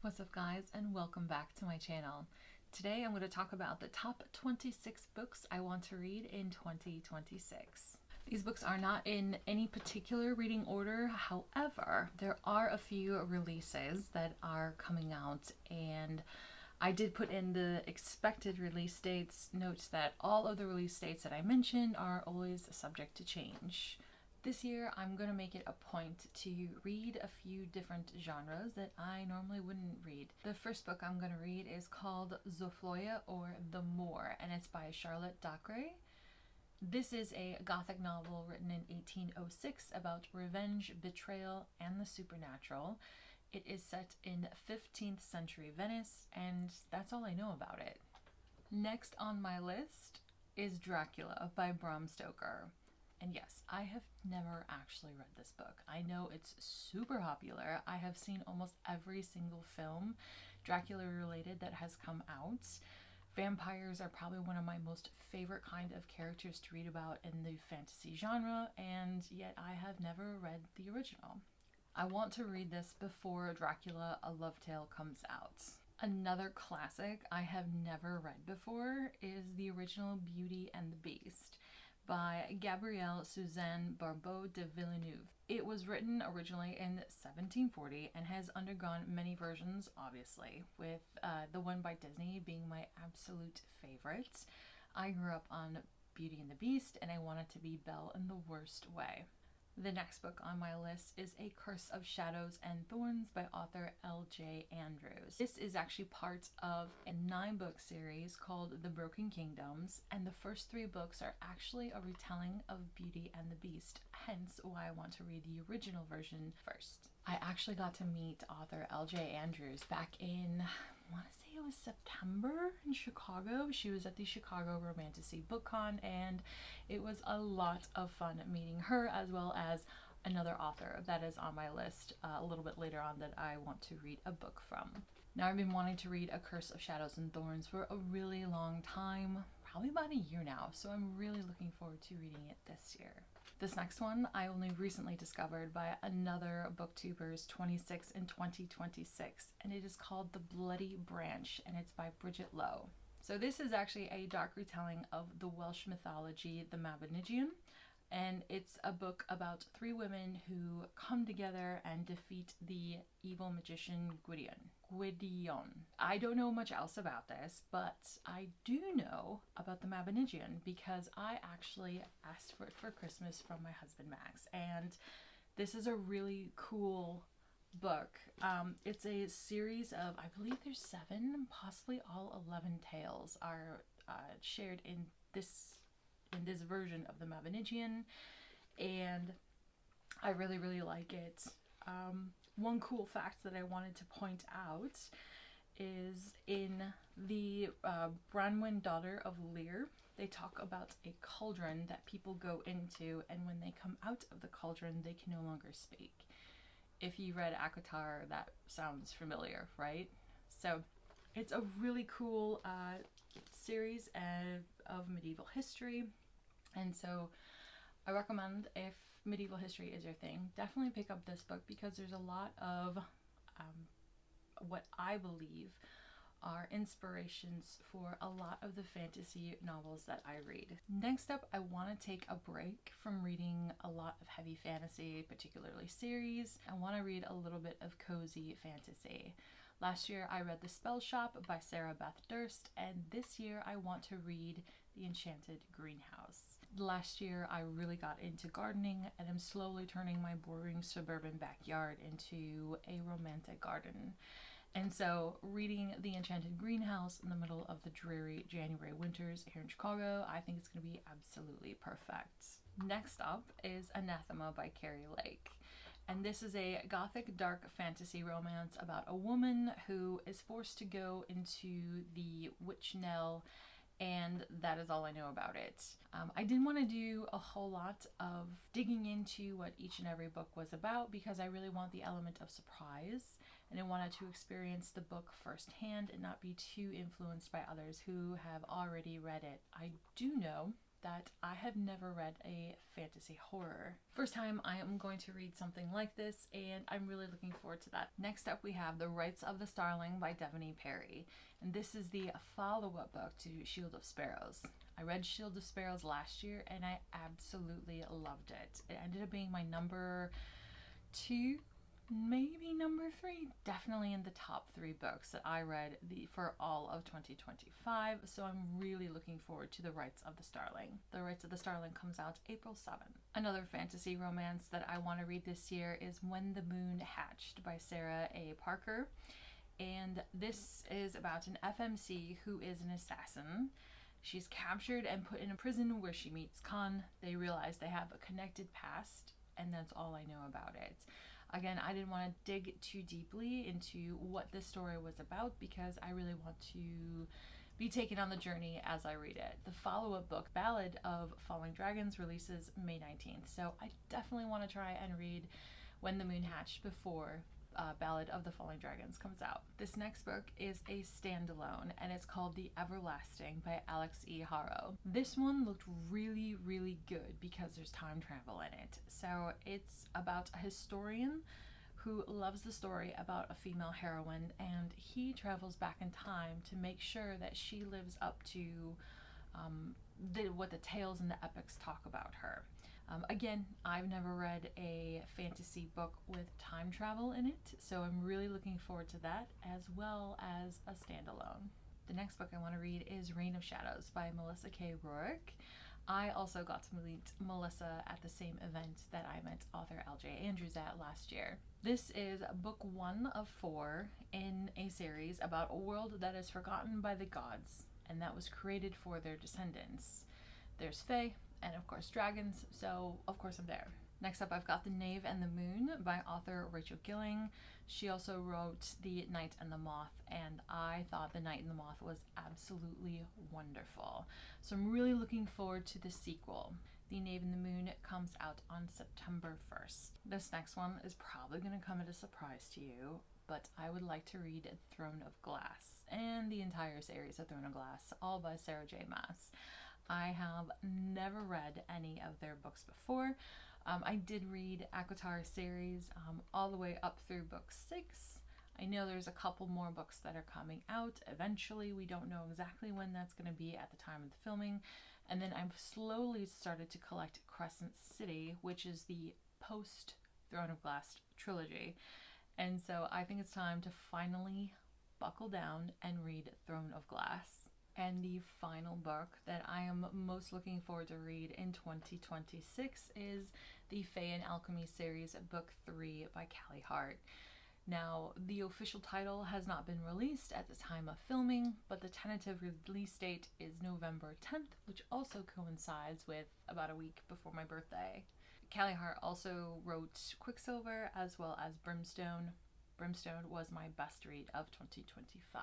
What's up guys, and welcome back to my channel. Today I'm going to talk about the top 26 books I want to read in 2026. These books are not in any particular reading order, however, there are a few releases that are coming out, and I did put in the expected release dates. Note that all of the release dates that I mentioned are always subject to change. This year, I'm going to make it a point to read a few different genres that I normally wouldn't read. The first book I'm going to read is called Zofloya, or The Moor, and it's by Charlotte Dacre. This is a Gothic novel written in 1806 about revenge, betrayal, and the supernatural. It is set in 15th century Venice, and that's all I know about it. Next on my list is Dracula by Bram Stoker. And yes, I have never actually read this book. I know it's super popular. I have seen almost every single film Dracula related that has come out. Vampires are probably one of my most favorite kind of characters to read about in the fantasy genre, and yet I have never read the original. I want to read this before Dracula: A Love Tale comes out. Another classic I have never read before is the original Beauty and the Beast by Gabrielle Suzanne Barbeau de Villeneuve. It was written originally in 1740 and has undergone many versions, obviously, with the one by Disney being my absolute favorite. I grew up on Beauty and the Beast, and I wanted to be Belle in the worst way. The next book on my list is A Curse of Shadows and Thorns by author L.J. Andrews. This is actually part of a 9-book series called The Broken Kingdoms, and the first 3 books are actually a retelling of Beauty and the Beast, hence why I want to read the original version first. I actually got to meet author L.J. Andrews back in, I want to say it was September in Chicago. She was at the Chicago Romantasy BookCon, and it was a lot of fun meeting her, as well as another author that is on my list a little bit later on that I want to read a book from. Now, I've been wanting to read A Curse of Shadows and Thorns for a really long time, probably about a year now, so I'm really looking forward to reading it this year. This next one I only recently discovered by another booktubers, 26 in 2026, and it is called The Bloody Branch, and it's by Bridget Lowe. So this is actually a dark retelling of the Welsh mythology, the Mabinogion, and it's a book about 3 women who come together and defeat the evil magician Gwydion. I don't know much else about this, but I do know about the Mabinogion because I actually asked for it for Christmas from my husband Max, and this is a really cool book. It's a series of, I believe there's 7, possibly all 11 tales are shared in this version of the Mabinogion, and I really like it. One cool fact that I wanted to point out is in the Branwen, Daughter of Lear, they talk about a cauldron that people go into, and when they come out of the cauldron they can no longer speak. If you read ACOTAR, that sounds familiar, right? So it's a really cool series of medieval history, and so I recommend, if medieval history is your thing, definitely pick up this book because there's a lot of what I believe are inspirations for a lot of the fantasy novels that I read. Next up, I want to take a break from reading a lot of heavy fantasy, particularly series. I want to read a little bit of cozy fantasy. Last year I read The Spell Shop by Sarah Beth Durst, and this year I want to read The Enchanted Greenhouse. Last year I really got into gardening, and I'm slowly turning my boring suburban backyard into a romantic garden. And so reading The Enchanted Greenhouse in the middle of the dreary January winters here in Chicago, I think it's going to be absolutely perfect. Next up is Anathema by Carrie Lake. And this is a gothic dark fantasy romance about a woman who is forced to go into the witch knell, and that is all I know about it. I didn't want to do a whole lot of digging into what each and every book was about because I really want the element of surprise, and I wanted to experience the book firsthand and not be too influenced by others who have already read it. I do know that I have never read a fantasy horror. First time I am going to read something like this, and I'm really looking forward to that. Next up we have The Rights of the Starling by Devoney Perry, and this is the follow-up book to Shield of Sparrows. I read Shield of Sparrows last year and I absolutely loved it. It ended up being my number 2, maybe number 3, definitely in the top 3 books that I read for all of 2025, so I'm really looking forward to The Rights of the Starling. The Rights of the Starling comes out April 7th. Another fantasy romance that I want to read this year is When the Moon Hatched by Sarah A. Parker, and this is about an FMC who is an assassin. She's captured and put in a prison where she meets Khan. They realize they have a connected past, and that's all I know about it. Again, I didn't want to dig too deeply into what this story was about because I really want to be taken on the journey as I read it. The follow-up book, Ballad of Falling Dragons, releases May 19th, so I definitely want to try and read When the Moon Hatched before Ballad of the Falling Dragons comes out. This next book is a standalone, and it's called The Everlasting by Alex E. Haro. This one looked really, really good because there's time travel in it. So it's about a historian who loves the story about a female heroine, and he travels back in time to make sure that she lives up to what the tales and the epics talk about her. Again, I've never read a fantasy book with time travel in it, so I'm really looking forward to that, as well as a standalone. The next book I want to read is Reign of Shadows by Melissa K. Rourke. I also got to meet Melissa at the same event that I met author L.J. Andrews at last year. This is book 1 of 4 in a series about a world that is forgotten by the gods, and that was created for their descendants. There's fae, and of course dragons, so of course I'm there. Next up I've got The Knave and the Moon by author Rachel Gilling. She also wrote The Night and the Moth, and I thought The Night and the Moth was absolutely wonderful. So I'm really looking forward to the sequel. The Knave and the Moon comes out on September 1st. This next one is probably going to come as a surprise to you, but I would like to read Throne of Glass and the entire series of Throne of Glass, all by Sarah J. Maas. I have never read any of their books before. I did read ACOTAR series all the way up through book 6. I know there's a couple more books that are coming out eventually. We don't know exactly when that's going to be at the time of the filming. And then I've slowly started to collect Crescent City, which is the post Throne of Glass trilogy. And so I think it's time to finally buckle down and read Throne of Glass. And the final book that I am most looking forward to read in 2026 is the Fae and Alchemy series, book 3 by Callie Hart. Now, the official title has not been released at the time of filming, but the tentative release date is November 10th, which also coincides with about a week before my birthday. Callie Hart also wrote Quicksilver as well as Brimstone. Brimstone was my best read of 2025.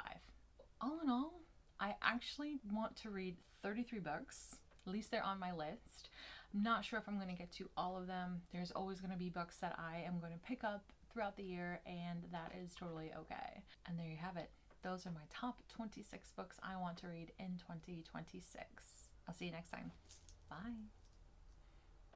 All in all, I actually want to read 33 books. At least they're on my list. I'm not sure if I'm going to get to all of them. There's always going to be books that I am going to pick up throughout the year, and that is totally okay. And there you have it. Those are my top 26 books I want to read in 2026. I'll see you next time. Bye.